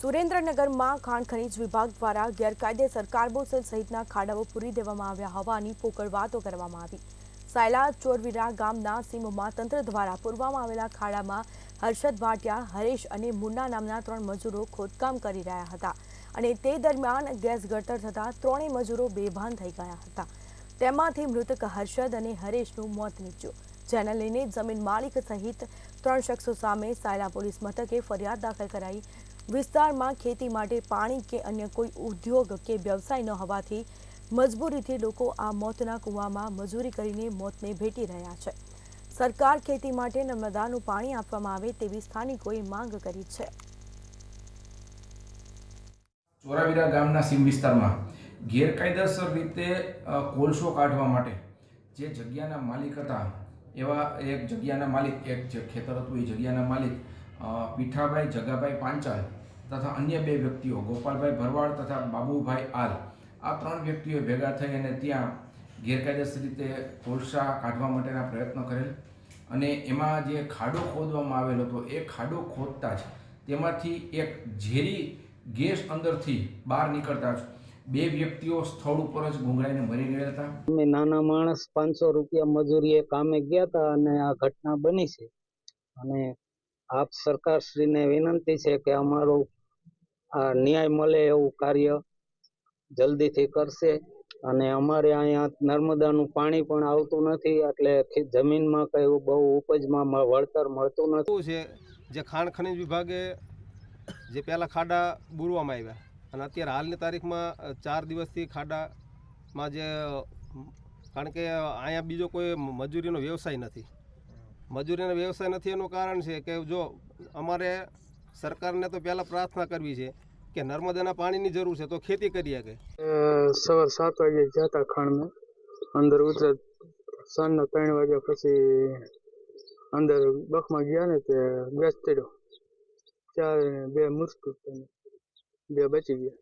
સુરેન્દ્રનગરમાં ખાણ ખનીજ વિભાગ દ્વારા ગેરકાયદેસર કાર્બોસેલ સહિતના ખાડાઓ પૂરી દેવામાં આવ્યા હોવાની પોકળ વાતો કરવામાં આવી। સાયલા ચોરવીરા ગામના સીમમાં તંત્ર દ્વારા પૂરવામાં આવેલા ખાડામાં હર્ષદ ભાટિયા, હરેશ અને મુન્ના નામના 3 મજૂરો ખોદકામ કરી રહ્યા હતા અને તે દરમિયાન ગેસ ગળતર થતાં ત્રણેય મજૂરો બેભાન થઈ ગયા હતા। તેમાંથી મૃતક હર્ષદ અને હરેશનું મોત નીપજ્યું, જેને લઈને જમીન માલિક સહિત 3 શખ્સો સામે સાયલા પોલીસ મથકે ફરિયાદ દાખલ કરાઈ। વિસ્તારમાં ખેતી માટે પાણી કે અન્ય કોઈ ઉદ્યોગ કે વ્યવસાય ન હોવાથી મજબૂરીથી લોકો આ મોતના કૂવામાં મજૂરી કરીને મોતને ભેટી રહ્યા છે। સરકાર ખેતી માટે નર્મદાનું પાણી આપવામાં આવે તેવી સ્થાનિકોએ માંગ કરી છે। ચોરાવીરા ગામના સીમ વિસ્તારમાં ગેરકાયદેસર રીતે કોલસો કાઢવા માટે જે જગ્યાના માલિક હતા એવા એક જગ્યાના માલિક, એક જે ખેતર હતું એ જગ્યાના માલિક પીઠાભાઈ જગાભાઈ પાંચાલ તથા અન્ય 2 વ્યક્તિઓ ગોપાલભાઈ ભરવાડ તથા બાબુભાઈ આલ, આ 3 વ્યક્તિઓ ભેગા થઈ અને ત્યાં ગેરકાયદેસર રીતે કોલસા કાઢવા માટેના પ્રયત્ન કરેલ અને એમાં જે ખાડો ખોદવામાં આવેલો હતો એ ખાડો ખોદતા જ તેમાંથી એક ઝેરી ગેસ અંદરથી બહાર નીકળતા જ 2 વ્યક્તિઓ સ્થળ ઉપર જ ગુંગળાઈને મરી ગયા હતા। અમે નાના માણસ 500 રૂપિયા મજૂરીએ કામે ગયા હતા અને આ ઘટના બની છે અને આપ સરકારશ્રીને વિનંતી છે કે અમારું આ ન્યાય મળે એવું કાર્ય જલ્દીથી કરશે અને અમારે અહીંયા નર્મદાનું પાણી પણ આવતું નથી, એટલે જમીનમાં કઈ બહુ ઉપજમાં વળતર મળતું નથી। છે જે ખાણ ખનીજ વિભાગે જે પહેલાં ખાડા બૂરવામાં આવ્યા અને અત્યારે હાલની તારીખમાં 4 દિવસથી ખાડામાં જે, કારણ કે અહીંયા બીજો કોઈ મજૂરીનો વ્યવસાય નથી એનું કારણ છે કે જો અમારે સરકારને તો પહેલાં પ્રાર્થના કરવી છે કે નર્મદાના પાણીની જરૂર છે તો ખેતી કરી શકે। સવાર 7 વાગે જતા ખાણમાં અંદર ઉતરે, સાંજના 3 વાગ્યા પછી અંદર બખમાં ગયા ને તે ગેસ ચડ્યો, 4 ને 2 મૃત્યુ, 2 બચી ગયા।